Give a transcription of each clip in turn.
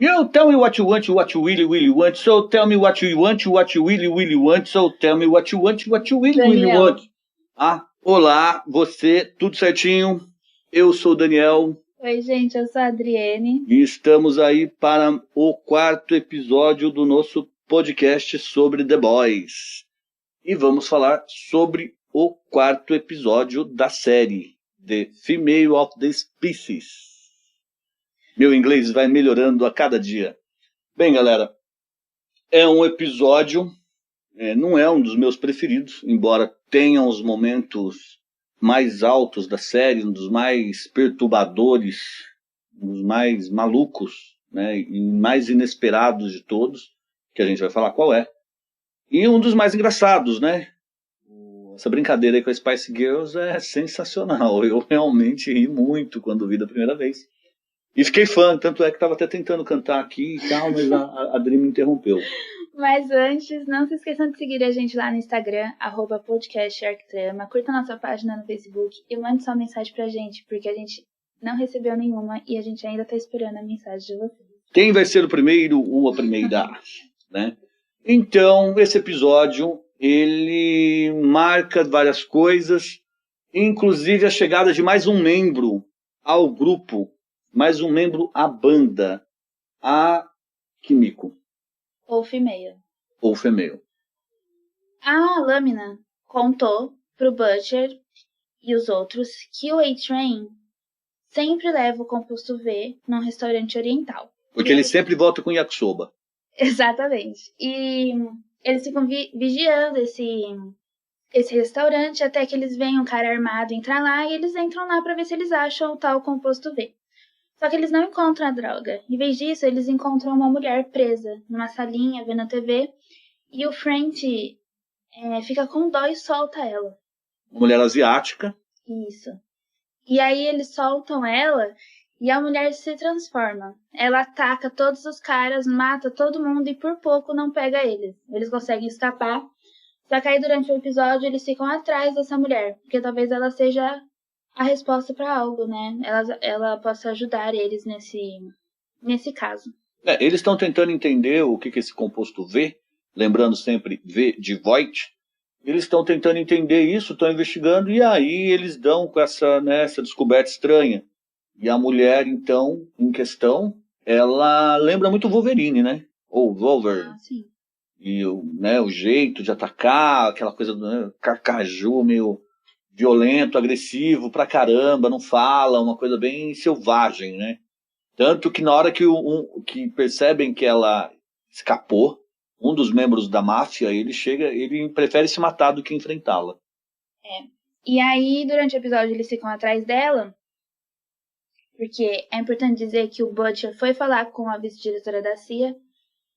You tell me what you want, what you really want. So tell me what you want, what you really want. So tell me what you want, what you really want. Olá, você, tudo certinho? Eu sou o Daniel. Oi, gente, eu sou a Adriene. E estamos aí para o 4º episódio do nosso podcast sobre The Boys. E vamos falar sobre o 4º episódio da série, The Female of the Species. Meu inglês vai melhorando a cada dia. Bem, galera, é um episódio, não é um dos meus preferidos, embora tenha os momentos mais altos da série, um dos mais perturbadores, um dos mais malucos, né, e mais inesperados de todos, que a gente vai falar qual é. E um dos mais engraçados, né? Essa brincadeira aí com a Spice Girls é sensacional. Eu realmente ri muito quando vi da primeira vez. E fiquei fã, tanto é que estava até tentando cantar aqui e tal, mas a Adri me interrompeu. Mas antes, não se esqueçam de seguir a gente lá no Instagram, @podcastarctrama. Curta nossa página no Facebook e mande sua mensagem pra gente, porque a gente não recebeu nenhuma e a gente ainda tá esperando a mensagem de vocês. Quem vai ser o primeiro ou a primeira? Né? Então, esse episódio, ele marca várias coisas, inclusive a chegada de mais um membro ao grupo, mais um membro à banda, a Kimiko. Ou female. Ou female. A Lâmina contou pro Butcher e os outros que o A-Train sempre leva o composto V num restaurante oriental. Porque ele sempre volta com yakisoba. Exatamente. E eles ficam vigiando esse restaurante até que eles veem um cara armado entrar lá e eles entram lá para ver se eles acham o tal composto V. Só que eles não encontram a droga. Em vez disso, eles encontram uma mulher presa numa salinha vendo a TV e o Frank fica com dó e solta ela. Uma mulher asiática. Isso. E aí eles soltam ela e a mulher se transforma. Ela ataca todos os caras, mata todo mundo e por pouco não pega eles. Eles conseguem escapar. Só que aí durante o episódio eles ficam atrás dessa mulher, porque talvez ela seja a resposta para algo, né? Ela possa ajudar eles nesse caso. Eles estão tentando entender o que é esse composto V, lembrando sempre V de Voight. Eles estão tentando entender isso, estão investigando, e aí eles dão com essa descoberta estranha. E a mulher, então, em questão, ela lembra muito Wolverine, né? Ou Wolverine. Ah, sim. E o jeito de atacar, aquela coisa do carcaju meio violento, agressivo pra caramba, não fala, uma coisa bem selvagem, né? Tanto que na hora que percebem que ela escapou, um dos membros da máfia, ele prefere se matar do que enfrentá-la. E aí, durante o episódio, eles ficam atrás dela, porque é importante dizer que o Butcher foi falar com a vice-diretora da CIA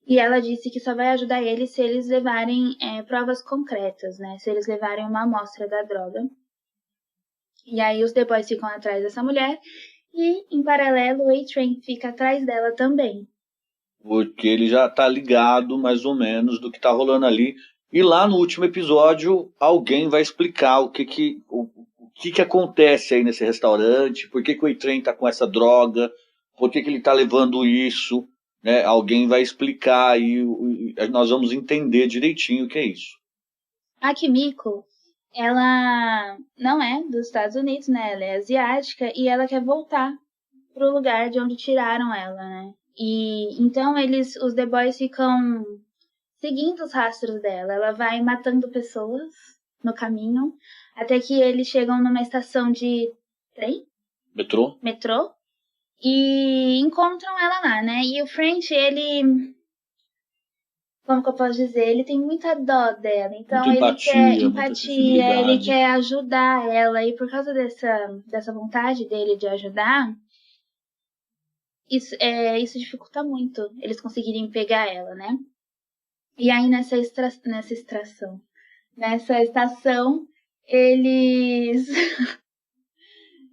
e ela disse que só vai ajudar eles se eles levarem provas concretas, né? Se eles levarem uma amostra da droga. E aí os The Boys ficam atrás dessa mulher e, em paralelo, o A-Train fica atrás dela também. Porque ele já tá ligado, mais ou menos, do que tá rolando ali. E lá no último episódio, alguém vai explicar o que acontece aí nesse restaurante, por que o A-Train tá com essa droga, por que ele tá levando isso, né? Alguém vai explicar e nós vamos entender direitinho o que é isso. A Kimiko, ela não é dos Estados Unidos, né? Ela é asiática e ela quer voltar pro lugar de onde tiraram ela, né? E então os The Boys ficam seguindo os rastros dela. Ela vai matando pessoas no caminho até que eles chegam numa estação de trem? Metrô. E encontram ela lá, né? E o French, como que eu posso dizer? Ele tem muita dó dela. Então ele quer empatia, ele quer ajudar ela. E por causa dessa vontade dele de ajudar, isso dificulta muito eles conseguirem pegar ela, né? E aí nessa estação, eles...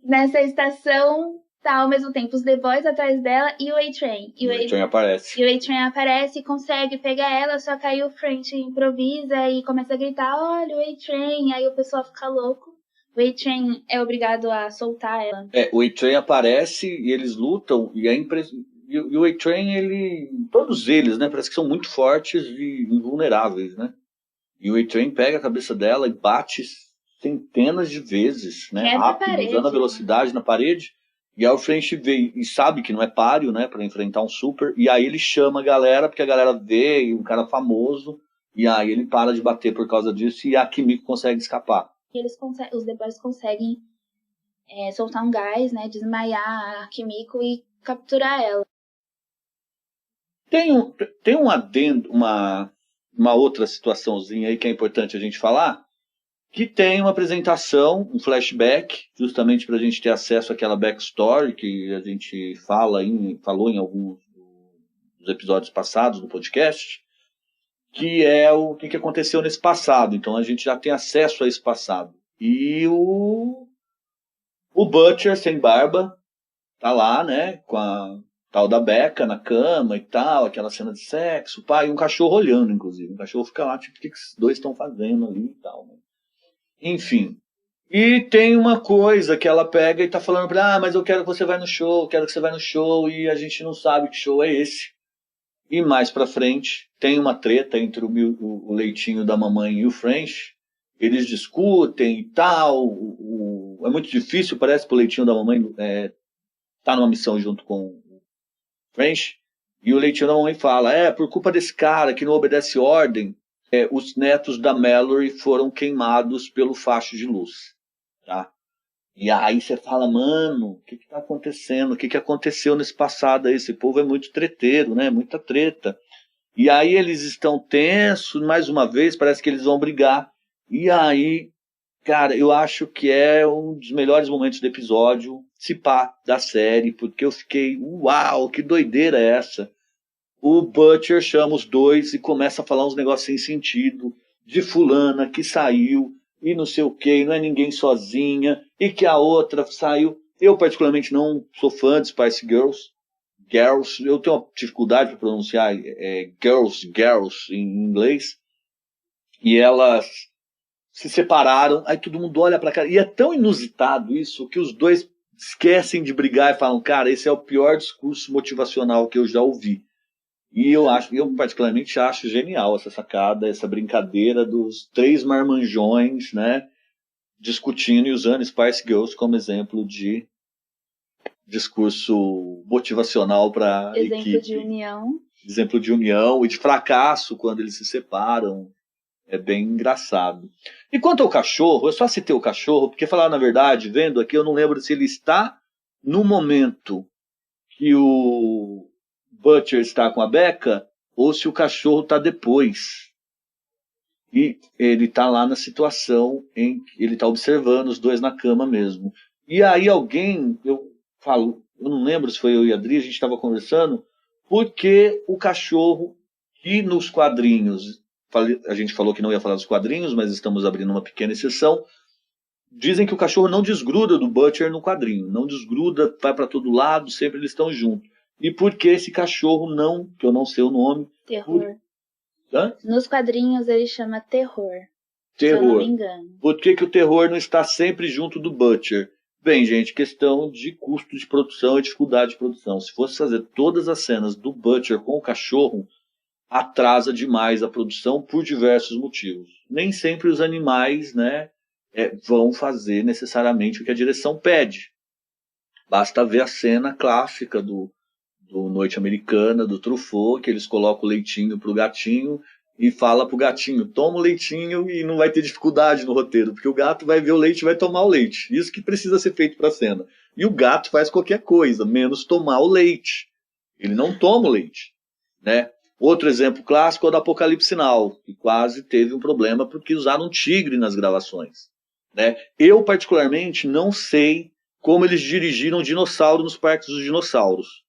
nessa estação tá ao mesmo tempo os The Boys atrás dela e o A-Train. E o A-Train aparece. E o A-Train aparece e consegue pegar ela, só que aí o French improvisa e começa a gritar, olha o A-Train, aí o pessoal fica louco. O A-Train é obrigado a soltar ela. O A-Train aparece e eles lutam, e E o A-Train, todos eles, né, parece que são muito fortes e invulneráveis, né? E o A-Train pega a cabeça dela e bate centenas de vezes, né, rápido, usando a velocidade na parede. E aí o French vê e sabe que não é páreo, né, para enfrentar um super. E aí ele chama a galera, porque a galera vê e um cara famoso. E aí ele para de bater por causa disso e a Kimiko consegue escapar. E os The Boys conseguem soltar um gás, né, desmaiar a Kimiko e capturar ela. Tem um adendo, uma outra situaçãozinha aí que é importante a gente falar, que tem uma apresentação, um flashback, justamente para a gente ter acesso àquela backstory que a gente falou em alguns dos episódios passados do podcast, que é o que aconteceu nesse passado. Então a gente já tem acesso a esse passado. E o Butcher, sem barba, tá lá, né, com a tal da Becca na cama e tal, aquela cena de sexo, e um cachorro olhando, inclusive. O cachorro fica lá, tipo, o que esses dois estão fazendo ali e tal, né? Enfim. E tem uma coisa que ela pega e tá falando pra ela, mas eu quero que você vá no show, quero que você vá no show, e a gente não sabe que show é esse. E mais pra frente, tem uma treta entre o leitinho da mamãe e o French. Eles discutem e tal. É muito difícil, parece, pro leitinho da mamãe tá numa missão junto com o French. E o leitinho da mamãe fala, por culpa desse cara que não obedece ordem, os netos da Mallory foram queimados pelo facho de luz. Tá? E aí você fala, mano, o que tá acontecendo? O que aconteceu nesse passado aí? Esse povo é muito treteiro, né? Muita treta. E aí eles estão tensos, mais uma vez, parece que eles vão brigar. E aí, cara, eu acho que é um dos melhores momentos do episódio, se pá, da série, porque eu fiquei, uau, que doideira é essa? O Butcher chama os dois e começa a falar uns negócios sem sentido, de fulana que saiu, e não sei o que, não é ninguém sozinha, e que a outra saiu. Eu particularmente não sou fã de Spice Girls, eu tenho uma dificuldade para pronunciar girls em inglês, e elas se separaram, aí todo mundo olha pra cara, e é tão inusitado isso, que os dois esquecem de brigar e falam, cara, esse é o pior discurso motivacional que eu já ouvi. E eu particularmente acho genial essa sacada, essa brincadeira dos três marmanjões, né, discutindo e usando Spice Girls como exemplo de discurso motivacional para equipe. Exemplo de união. Exemplo de união e de fracasso quando eles se separam. É bem engraçado. E quanto ao cachorro, eu só citei o cachorro, porque falar na verdade, vendo aqui, eu não lembro se ele está no momento que o Butcher está com a Becca, ou se o cachorro está depois. E ele está lá na situação em que ele está observando os dois na cama mesmo. E aí alguém, eu não lembro se foi eu e a Adri, a gente estava conversando, porque o cachorro, que nos quadrinhos, a gente falou que não ia falar dos quadrinhos, mas estamos abrindo uma pequena exceção, dizem que o cachorro não desgruda do Butcher no quadrinho, não desgruda, vai para todo lado, sempre eles estão juntos. E por que esse cachorro não, que eu não sei o nome... Terror. Nos quadrinhos ele chama Terror. Se eu não me engano. Por que o Terror não está sempre junto do Butcher? Bem, gente, questão de custo de produção e dificuldade de produção. Se fosse fazer todas as cenas do Butcher com o cachorro, atrasa demais a produção por diversos motivos. Nem sempre os animais, né, vão fazer necessariamente o que a direção pede. Basta ver a cena clássica do Noite Americana, do Truffaut, que eles colocam o leitinho pro gatinho e fala pro gatinho, toma o leitinho, e não vai ter dificuldade no roteiro, porque o gato vai ver o leite e vai tomar o leite. Isso que precisa ser feito para a cena. E o gato faz qualquer coisa, menos tomar o leite. Ele não toma o leite, né? Outro exemplo clássico é o do Apocalipse Now, que quase teve um problema porque usaram um tigre nas gravações, né? Eu, particularmente, não sei como eles dirigiram dinossauro nos parques dos dinossauros.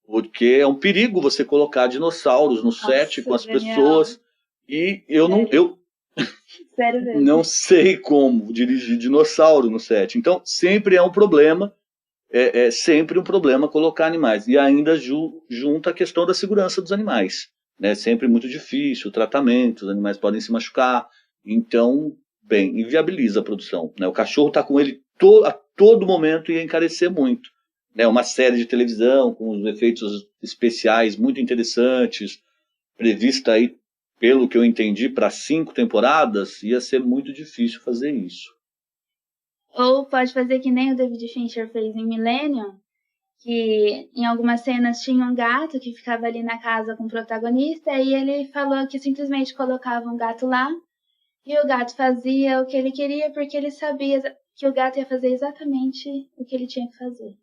Porque é um perigo você colocar dinossauros no set com as pessoas. E eu Sério não sei como dirigir dinossauro no set. Então, sempre é um problema. É sempre um problema colocar animais. E ainda junta a questão da segurança dos animais. Né? Sempre muito difícil, o tratamento, os animais podem se machucar. Então, inviabiliza a produção. Né? O cachorro está com ele a todo momento e ia encarecer muito. né, uma série de televisão com os efeitos especiais muito interessantes, prevista aí, pelo que eu entendi, para 5 temporadas, ia ser muito difícil fazer isso. Ou pode fazer que nem o David Fincher fez em Millennium, que em algumas cenas tinha um gato que ficava ali na casa com o protagonista, e ele falou que simplesmente colocava um gato lá, e o gato fazia o que ele queria, porque ele sabia que o gato ia fazer exatamente o que ele tinha que fazer.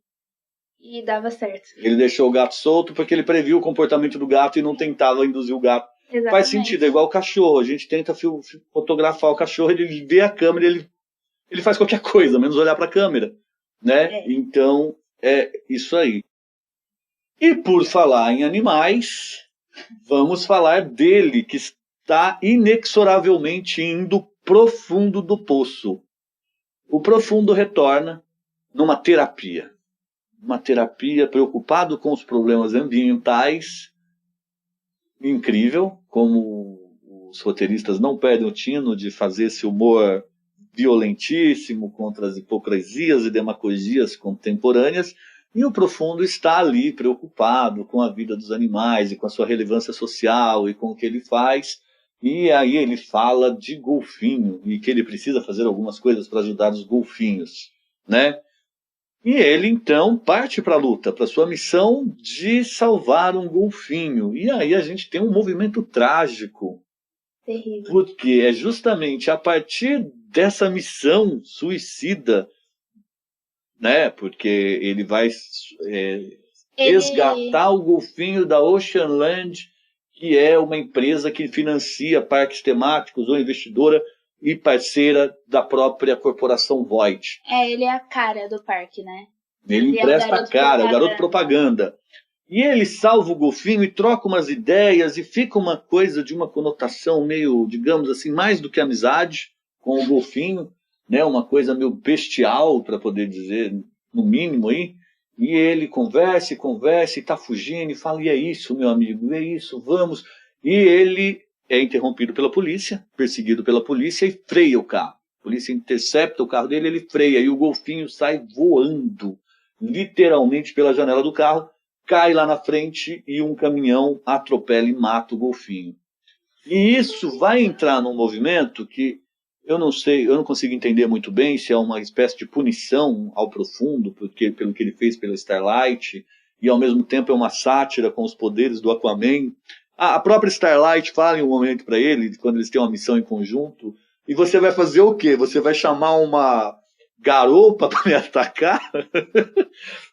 E dava certo. Ele deixou o gato solto porque ele previu o comportamento do gato e não tentava induzir o gato. Exatamente. Faz sentido, é igual o cachorro. A gente tenta fotografar o cachorro, ele vê a câmera, ele faz qualquer coisa, menos olhar para a câmera, né? Então, é isso aí. E por falar em animais, vamos falar dele, que está inexoravelmente indo profundo do poço. O profundo retorna numa terapia. Uma terapia preocupado com os problemas ambientais. Incrível, como os roteiristas não perdem o tino de fazer esse humor violentíssimo contra as hipocrisias e demagogias contemporâneas, e o profundo está ali preocupado com a vida dos animais e com a sua relevância social e com o que ele faz, e aí ele fala de golfinho e que ele precisa fazer algumas coisas para ajudar os golfinhos, né? E ele, então, parte para a luta, para a sua missão de salvar um golfinho. E aí a gente tem um movimento trágico. Terrível. Porque é justamente a partir dessa missão suicida, né? Porque ele vai resgatar o golfinho da Oceanland, que é uma empresa que financia parques temáticos ou investidora e parceira da própria corporação Void. Ele é a cara do parque, né? Ele empresta a cara, o garoto propaganda. E ele salva o golfinho e troca umas ideias e fica uma coisa de uma conotação meio, digamos assim, mais do que amizade com o golfinho, né? Uma coisa meio bestial, para poder dizer, no mínimo aí. E ele conversa e tá fugindo e fala, e é isso, meu amigo, é isso, vamos. E ele é interrompido pela polícia, perseguido pela polícia e freia o carro. A polícia intercepta o carro dele, ele freia e o golfinho sai voando, literalmente pela janela do carro, cai lá na frente e um caminhão atropela e mata o golfinho. E isso vai entrar num movimento que eu não sei, eu não consigo entender muito bem se é uma espécie de punição ao profundo, porque, pelo que ele fez pela Starlight, e ao mesmo tempo é uma sátira com os poderes do Aquaman. A própria Starlight fala em um momento para ele, quando eles têm uma missão em conjunto, e você vai fazer o quê? Você vai chamar uma garopa para me atacar?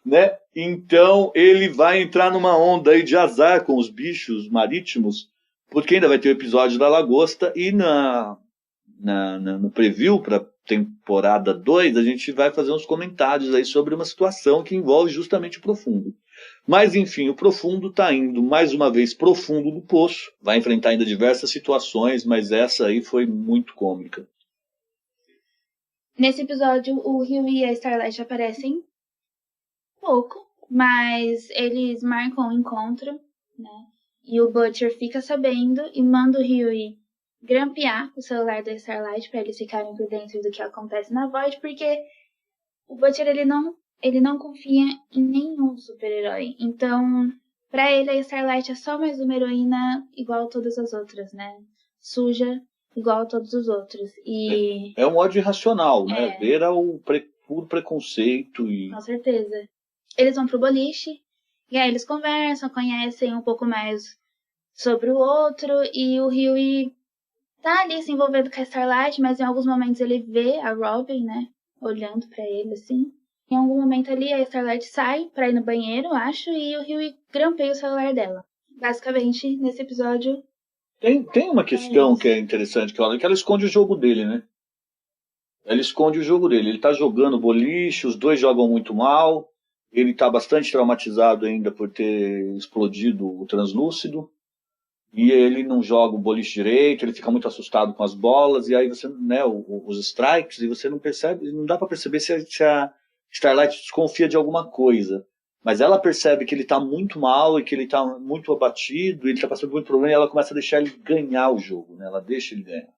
Né? Então ele vai entrar numa onda aí de azar com os bichos marítimos, porque ainda vai ter o episódio da lagosta e no preview para temporada 2 a gente vai fazer uns comentários aí sobre uma situação que envolve justamente o profundo. Mas enfim, o profundo está indo mais uma vez profundo do poço, vai enfrentar ainda diversas situações, mas essa aí foi muito cômica. Nesse episódio o Rio e a Starlight aparecem pouco, mas eles marcam o encontro, né? E o Butcher fica sabendo e manda o Huey grampear o celular da Starlight para eles ficarem por dentro do que acontece na Void, porque o Butcher ele não confia em nenhum super-herói. Então, para ele a Starlight é só mais uma heroína igual a todas as outras, né? Suja igual a todos os outros. E é um ódio irracional, né? Beira o puro preconceito e... Com certeza. Eles vão pro boliche, e aí eles conversam, conhecem um pouco mais sobre o outro, e o Huey tá ali se envolvendo com a Starlight, mas em alguns momentos ele vê a Robin, né, olhando pra ele, assim. Em algum momento ali, a Starlight sai pra ir no banheiro, acho, e o Huey grampeia o celular dela. Basicamente, nesse episódio... Tem uma questão que é interessante, que ela esconde o jogo dele, né? Ela esconde o jogo dele. Ele tá jogando boliche, os dois jogam muito mal, ele tá bastante traumatizado ainda por ter explodido o translúcido, e ele não joga o boliche direito, ele fica muito assustado com as bolas, e aí você, né, os strikes, e você não percebe, não dá para perceber se a Starlight desconfia de alguma coisa. Mas ela percebe que ele está muito mal e que ele está muito abatido, ele está passando por muito problema, e ela começa a deixar ele ganhar o jogo, né? Ela deixa ele ganhar.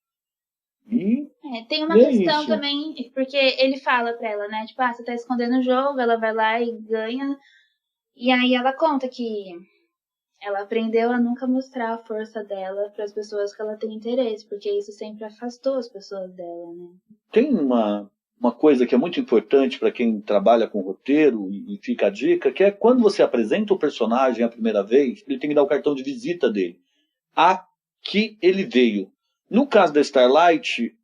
E tem uma questão isso. também, porque ele fala pra ela, né? Tipo, você tá escondendo o jogo, ela vai lá e ganha. E aí ela conta que ela aprendeu a nunca mostrar a força dela para as pessoas que ela tem interesse, porque isso sempre afastou as pessoas dela, né? Tem uma coisa que é muito importante para quem trabalha com roteiro, e fica a dica, que é quando você apresenta o personagem a primeira vez, ele tem que dar o cartão de visita dele. A que ele veio. No caso da Starlight,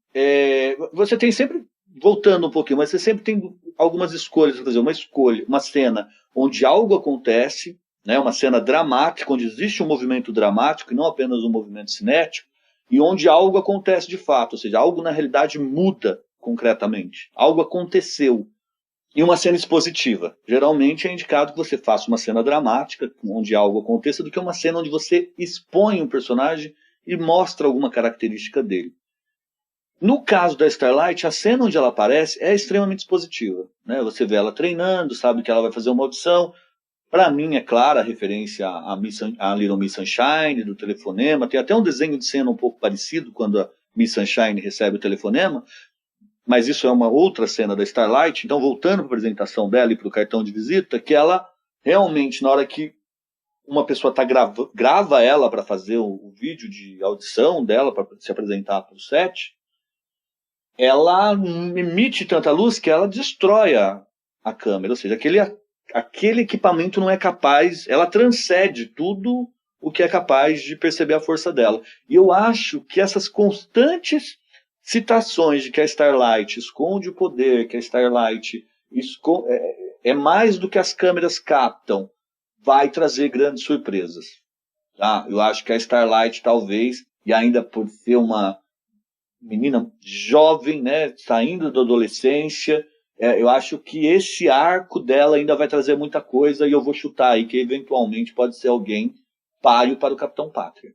você tem sempre, voltando um pouquinho, mas você sempre tem algumas escolhas para fazer. Uma cena onde algo acontece, né, uma cena dramática, onde existe um movimento dramático e não apenas um movimento cinético, e onde algo acontece de fato, ou seja, algo na realidade muda concretamente. Algo aconteceu. E uma cena expositiva. Geralmente é indicado que você faça uma cena dramática, onde algo aconteça, do que uma cena onde você expõe um personagem e mostra alguma característica dele. No caso da Starlight, a cena onde ela aparece é extremamente expositiva. Né? Você vê ela treinando, sabe que ela vai fazer uma audição. Para mim, é clara a referência à Little Miss Sunshine, do telefonema. Tem até um desenho de cena um pouco parecido, quando a Miss Sunshine recebe o telefonema. Mas isso é uma outra cena da Starlight. Então, voltando para a apresentação dela e para o cartão de visita, que ela realmente, na hora que uma pessoa grava ela para fazer o vídeo de audição dela, para se apresentar para o set, ela emite tanta luz que ela destrói a câmera. Ou seja, aquele equipamento não é capaz, ela transcende tudo o que é capaz de perceber a força dela. E eu acho que essas constantes citações de que a Starlight esconde o poder, que a Starlight é mais do que as câmeras captam, vai trazer grandes surpresas. Tá? Eu acho que a Starlight talvez, e ainda por ser uma menina jovem, né, saindo da adolescência, eu acho que esse arco dela ainda vai trazer muita coisa, e eu vou chutar aí que eventualmente pode ser alguém páreo para o Capitão Pátria.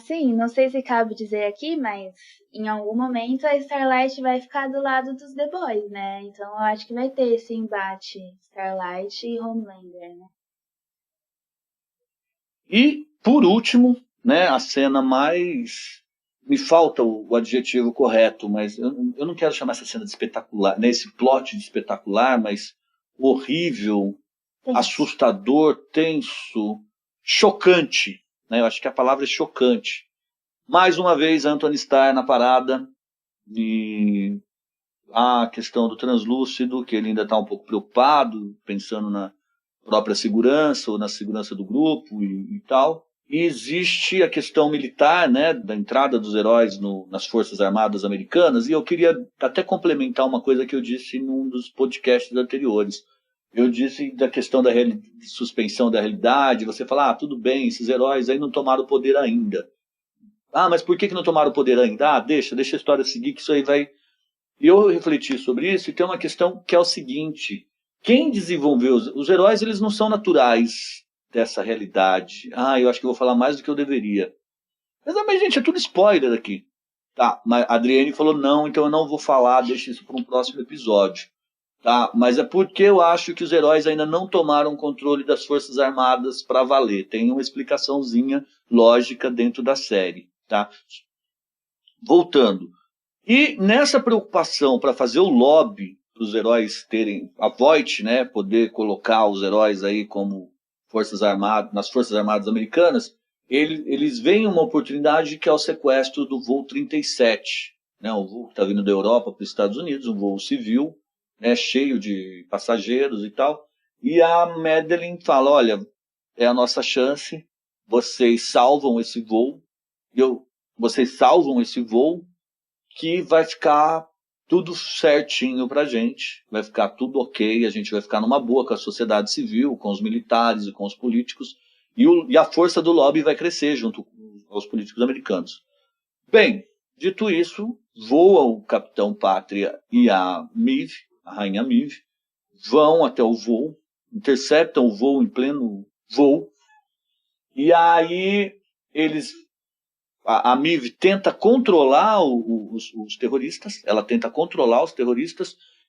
Sim, não sei se cabe dizer aqui, mas em algum momento a Starlight vai ficar do lado dos The Boys, né? Então eu acho que vai ter esse embate Starlight e Homelander, né? E, por último, né, a cena mais... Me falta o adjetivo correto, mas eu não quero chamar essa cena de espetacular, né, esse plot de espetacular, mas horrível, assustador, tenso, chocante. Né, eu acho que a palavra é chocante. Mais uma vez, Anthony Starr na parada, e a questão do translúcido, que ele ainda está um pouco preocupado, pensando na própria segurança ou na segurança do grupo e tal. E existe a questão militar, né, da entrada dos heróis nas Forças Armadas Americanas, e eu queria até complementar uma coisa que eu disse num dos podcasts anteriores. Eu disse da questão da suspensão da realidade, você fala, tudo bem, esses heróis aí não tomaram o poder ainda. Mas por que não tomaram o poder ainda? Deixa a história seguir, que isso aí vai... E eu refleti sobre isso, e tem uma questão que é o seguinte: quem desenvolveu os heróis, eles não são naturais dessa realidade. Eu acho que eu vou falar mais do que eu deveria. Mas gente, é tudo spoiler aqui. Tá, mas a Adriane falou não, então eu não vou falar, deixa isso para um próximo episódio. Tá, mas é porque eu acho que os heróis ainda não tomaram controle das Forças Armadas para valer. Tem uma explicaçãozinha lógica dentro da série. Tá? Voltando. E nessa preocupação para fazer o lobby para os heróis terem a Voight, né, poder colocar os heróis aí como nas Forças Armadas Americanas, eles veem uma oportunidade que é o sequestro do voo 37, né, um voo que está vindo da Europa para os Estados Unidos, um voo civil, né, cheio de passageiros e tal. E a Madeleine fala, olha, é a nossa chance, vocês salvam esse voo, que vai ficar tudo certinho pra gente, vai ficar tudo ok, a gente vai ficar numa boa com a sociedade civil, com os militares e com os políticos, e a força do lobby vai crescer junto aos políticos americanos. Bem, dito isso, voa o Capitão Pátria e a Maeve, a Rainha Maeve, vão até o voo, interceptam o voo em pleno voo, e aí a Maeve tenta controlar os terroristas,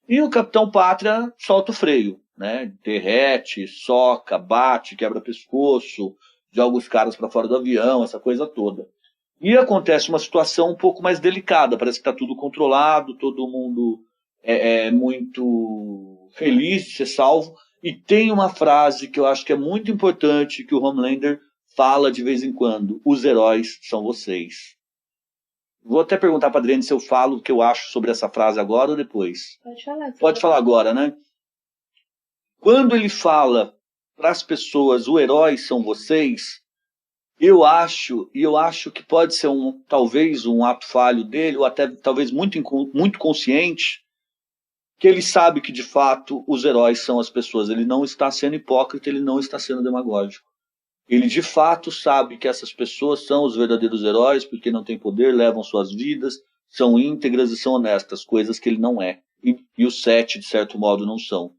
e o Capitão Pátria solta o freio, né? Derrete, soca, bate, quebra pescoço, joga os caras para fora do avião, essa coisa toda. E acontece uma situação um pouco mais delicada, parece que está tudo controlado, todo mundo é muito feliz de ser salvo, e tem uma frase que eu acho que é muito importante, que o Homelander fala de vez em quando: os heróis são vocês. Vou até perguntar para a Adriane se eu falo o que eu acho sobre essa frase agora ou depois. Pode falar. Pode falar agora, né? Quando ele fala para as pessoas, os heróis são vocês, eu acho que pode ser talvez um ato falho dele, ou até talvez muito consciente, que ele sabe que de fato os heróis são as pessoas. Ele não está sendo hipócrita, ele não está sendo demagógico. Ele de fato sabe que essas pessoas são os verdadeiros heróis, porque não têm poder, levam suas vidas, são íntegras e são honestas, coisas que ele não é. E os 7, de certo modo, não são,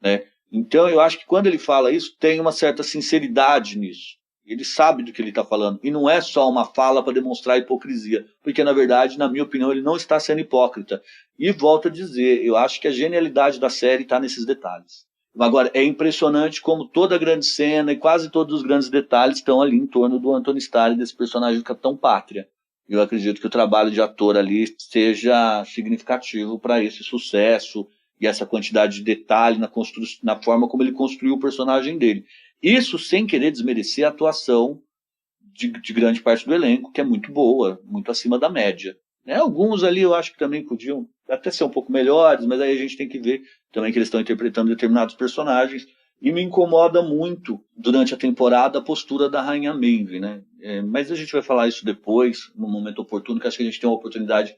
né? Então eu acho que quando ele fala isso, tem uma certa sinceridade nisso. Ele sabe do que ele está falando. E não é só uma fala para demonstrar hipocrisia. Porque, na verdade, na minha opinião, ele não está sendo hipócrita. E volto a dizer, eu acho que a genialidade da série está nesses detalhes. Agora, é impressionante como toda a grande cena e quase todos os grandes detalhes estão ali em torno do Anthony Starr, desse personagem do Capitão Pátria. Eu acredito que o trabalho de ator ali seja significativo para esse sucesso e essa quantidade de detalhe na forma como ele construiu o personagem dele. Isso sem querer desmerecer a atuação de grande parte do elenco, que é muito boa, muito acima da média. Né? Alguns ali eu acho que também podiam até ser um pouco melhores, mas aí a gente tem que ver também que eles estão interpretando determinados personagens. E me incomoda muito, durante a temporada, a postura da Rainha Maeve, né? Mas a gente vai falar isso depois, no momento oportuno, que acho que a gente tem uma oportunidade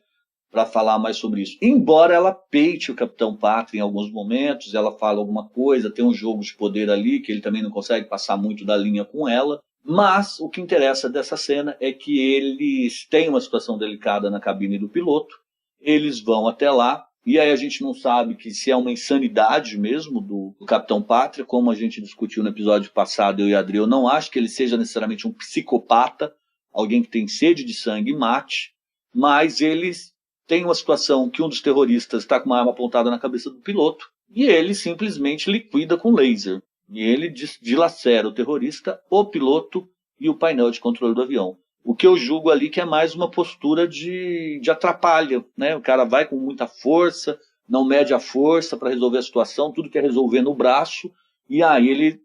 para falar mais sobre isso. Embora ela peite o Capitão Pátria em alguns momentos, ela fala alguma coisa, tem um jogo de poder ali, que ele também não consegue passar muito da linha com ela. Mas o que interessa dessa cena é que eles têm uma situação delicada na cabine do piloto, eles vão até lá, e aí a gente não sabe que se é uma insanidade mesmo do Capitão Pátria, como a gente discutiu no episódio passado, eu e a Adri, eu não acho que ele seja necessariamente um psicopata, alguém que tem sede de sangue e mate, mas eles têm uma situação que um dos terroristas está com uma arma apontada na cabeça do piloto, e ele simplesmente liquida com laser. E ele dilacera o terrorista, o piloto e o painel de controle do avião. O que eu julgo ali que é mais uma postura de atrapalha, né? O cara vai com muita força, não mede a força para resolver a situação, tudo quer resolver no braço, e aí ele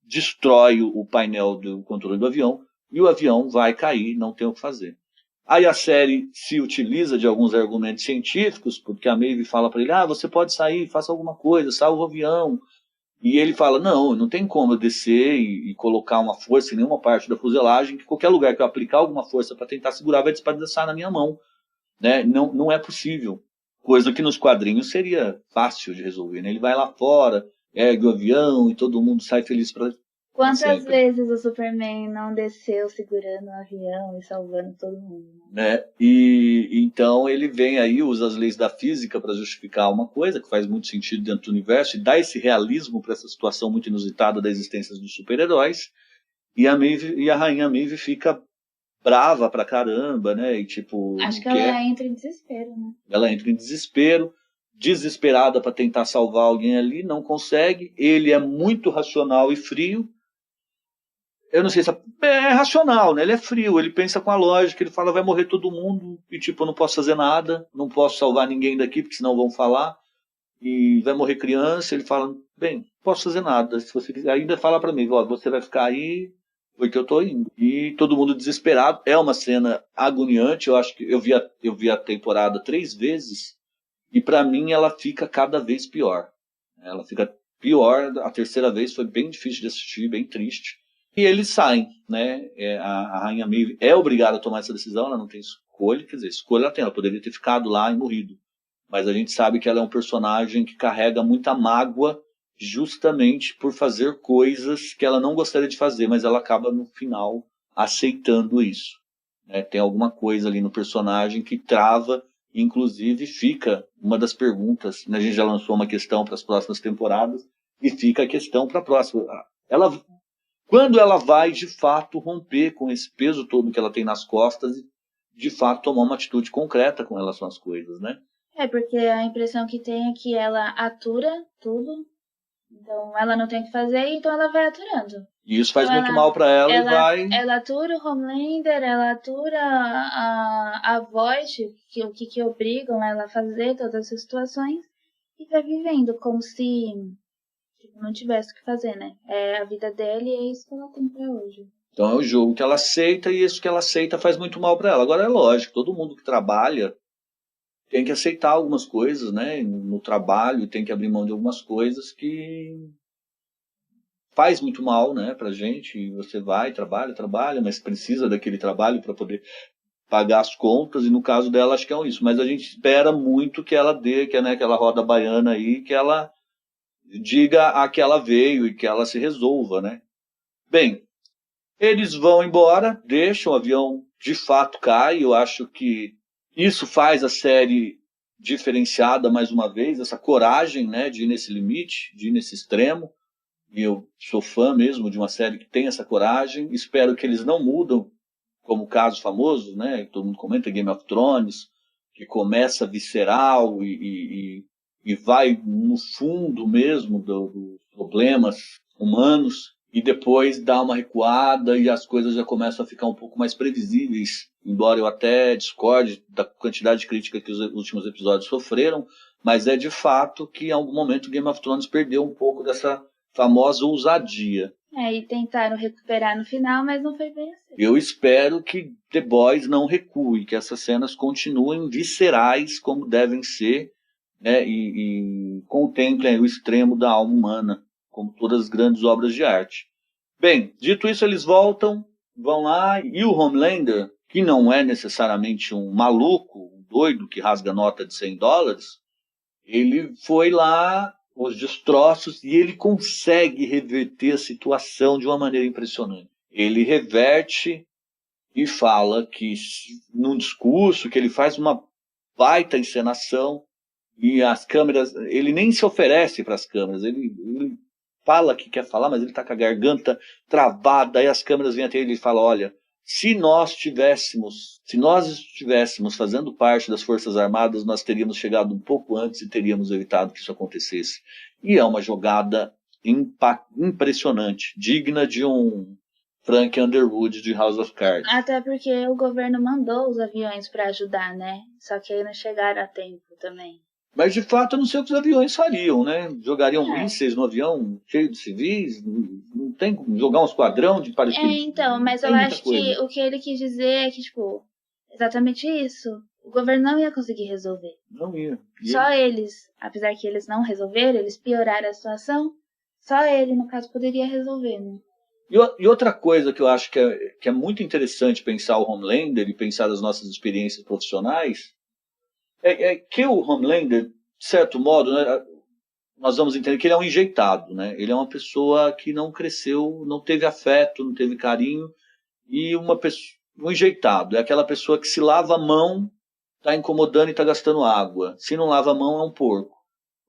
destrói o painel do controle do avião, e o avião vai cair, não tem o que fazer. Aí a série se utiliza de alguns argumentos científicos, porque a Maeve fala para ele, você pode sair, faça alguma coisa, salva o avião. E ele fala, não tem como eu descer e colocar uma força em nenhuma parte da fuselagem, que qualquer lugar que eu aplicar alguma força para tentar segurar vai despedaçar na minha mão. Né? Não é possível. Coisa que nos quadrinhos seria fácil de resolver. Né? Ele vai lá fora, ergue o avião e todo mundo sai feliz para Quantas vezes o Superman não desceu segurando o avião e salvando todo mundo? Né? E então ele vem aí, usa as leis da física para justificar uma coisa que faz muito sentido dentro do universo e dá esse realismo para essa situação muito inusitada da existência dos super-heróis. E a Rainha Maeve fica brava pra caramba, né? E tipo, acho que ela entra em desespero, né? Ela entra em desespero, desesperada para tentar salvar alguém ali, não consegue. Ele é muito racional e frio. Eu não sei se é racional, né? Ele é frio, ele pensa com a lógica, ele fala, vai morrer todo mundo, e tipo, eu não posso fazer nada, não posso salvar ninguém daqui, porque senão vão falar, e vai morrer criança, ele fala, bem, não posso fazer nada, se você quiser, ainda fala para mim, você vai ficar aí, porque eu tô indo. E todo mundo desesperado, é uma cena agoniante, eu acho que eu vi a temporada 3 vezes, e para mim ela fica cada vez pior. Ela fica pior, a terceira vez foi bem difícil de assistir, bem triste. E eles saem, né? A Rainha Maeve é obrigada a tomar essa decisão, ela não tem escolha, quer dizer, escolha ela tem, ela poderia ter ficado lá e morrido. Mas a gente sabe que ela é um personagem que carrega muita mágoa justamente por fazer coisas que ela não gostaria de fazer, mas ela acaba no final aceitando isso. Né? Tem alguma coisa ali no personagem que trava, inclusive fica uma das perguntas, né? A gente já lançou uma questão para as próximas temporadas, e fica a questão para a próxima. Quando ela vai, de fato, romper com esse peso todo que ela tem nas costas e, de fato, tomar uma atitude concreta com relação às coisas, né? Porque a impressão que tem é que ela atura tudo, Então ela não tem o que fazer, então ela vai aturando. E isso faz Então, muito mal pra ela e vai... Ela atura o Homelander, ela atura a Voight, o que obrigam ela a fazer todas essas situações, e vai vivendo como se não tivesse o que fazer, né? É a vida dela e é isso que ela tem pra hoje. Então é o jogo que ela aceita e isso que ela aceita faz muito mal pra ela. Agora é lógico, todo mundo que trabalha tem que aceitar algumas coisas, né? No trabalho tem que abrir mão de algumas coisas que faz muito mal, né, pra gente. E você vai, trabalha, mas precisa daquele trabalho para poder pagar as contas, e no caso dela acho que é isso. Mas a gente espera muito que ela dê, que é, né, aquela roda baiana aí, que ela diga a que ela veio e que ela se resolva, né? Bem, eles vão embora, deixam o avião, de fato cai. Eu acho que isso faz a série diferenciada mais uma vez, essa coragem, né, de ir nesse limite, de ir nesse extremo. E eu sou fã mesmo de uma série que tem essa coragem. Espero que eles não mudam, como o caso famoso, né, que todo mundo comenta, Game of Thrones, que começa visceral e vai no fundo mesmo dos problemas humanos, e depois dá uma recuada e as coisas já começam a ficar um pouco mais previsíveis, embora eu até discorde da quantidade de crítica que os últimos episódios sofreram, mas é de fato que em algum momento Game of Thrones perdeu um pouco dessa famosa ousadia. E tentaram recuperar no final, mas não foi bem assim. Eu espero que The Boys não recue, que essas cenas continuem viscerais como devem ser, né, e contemplem o extremo da alma humana, como todas as grandes obras de arte. Bem, dito isso, eles vão lá, e o Homelander, que não é necessariamente um maluco, um doido que rasga nota de $100, ele foi lá, os destroços, e ele consegue reverter a situação de uma maneira impressionante. Ele reverte e fala que, num discurso, que ele faz uma baita encenação, e as câmeras, ele nem se oferece para as câmeras, ele fala que quer falar, mas ele está com a garganta travada, aí as câmeras vêm até ele e falam: olha, se nós estivéssemos fazendo parte das Forças Armadas, nós teríamos chegado um pouco antes e teríamos evitado que isso acontecesse. E é uma jogada impressionante, digna de um Frank Underwood de House of Cards. Até porque o governo mandou os aviões para ajudar, né? Só que aí não chegaram a tempo também. Mas, de fato, eu não sei o que os aviões fariam, né? Jogariam mísseis no avião cheio de civis? Não tem como jogar um esquadrão de paraquedistas? Então, mas eu acho que o que ele quis dizer é que, tipo, exatamente isso. O governo não ia conseguir resolver. Não ia. Só eles, apesar que eles não resolveram, eles pioraram a situação, só ele, no caso, poderia resolver, né? E outra coisa que eu acho que é muito interessante pensar o Homelander e pensar as nossas experiências profissionais é que o Homelander, de certo modo, né, nós vamos entender que ele é um enjeitado, né? Ele é uma pessoa que não cresceu, não teve afeto, não teve carinho, e um enjeitado é aquela pessoa que se lava a mão, está incomodando e está gastando água. Se não lava a mão, é um porco.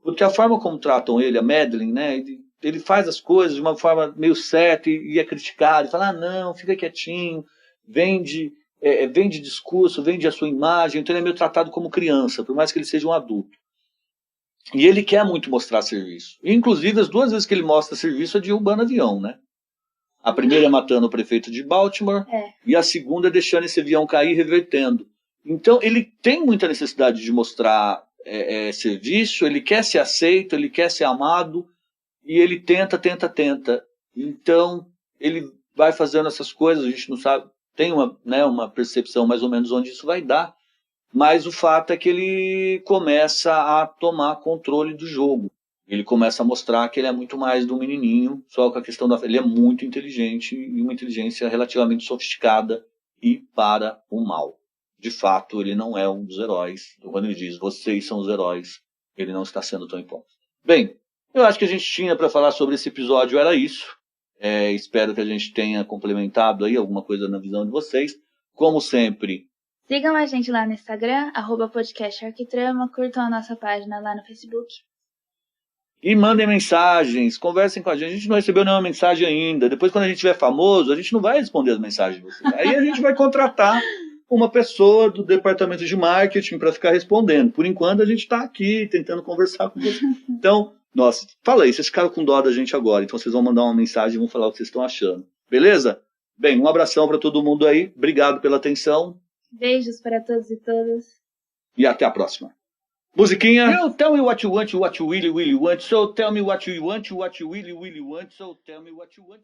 Porque a forma como tratam ele, a Madeline, né? Ele faz as coisas de uma forma meio certa e é criticado, e fala: não, fica quietinho, vende discurso, vende a sua imagem. Então ele é meio tratado como criança, por mais que ele seja um adulto. E ele quer muito mostrar serviço. Inclusive, as 2 vezes que ele mostra serviço é derrubando avião, né? A primeira é matando o prefeito de Baltimore, e a segunda é deixando esse avião cair e revertendo. Então ele tem muita necessidade de mostrar serviço, ele quer ser aceito, ele quer ser amado, e ele tenta. Então ele vai fazendo essas coisas, a gente não sabe, tem uma percepção mais ou menos onde isso vai dar, mas o fato é que ele começa a tomar controle do jogo. Ele começa a mostrar que ele é muito mais do menininho, só com a questão ele é muito inteligente, e uma inteligência relativamente sofisticada e para o mal. De fato, ele não é um dos heróis. Quando ele diz: vocês são os heróis, ele não está sendo tão hipócrita. Bem, eu acho que a gente tinha para falar sobre esse episódio, era isso. Espero que a gente tenha complementado aí alguma coisa na visão de vocês. Como sempre, sigam a gente lá no Instagram, @podcastarquitrama, curtam a nossa página lá no Facebook. E mandem mensagens, conversem com a gente. A gente não recebeu nenhuma mensagem ainda. Depois, quando a gente tiver famoso, a gente não vai responder as mensagens de vocês. Aí a gente vai contratar uma pessoa do departamento de marketing para ficar respondendo. Por enquanto, a gente está aqui tentando conversar com vocês. Então, Nossa, fala aí, vocês ficaram com dó da gente agora, então vocês vão mandar uma mensagem e vão falar o que vocês estão achando. Beleza? Bem, um abração para todo mundo aí. Obrigado pela atenção. Beijos para todos e todas. E até a próxima. Musiquinha. You tell me what you want, what you really want. So tell me what you want, what you really want. So tell me what you want.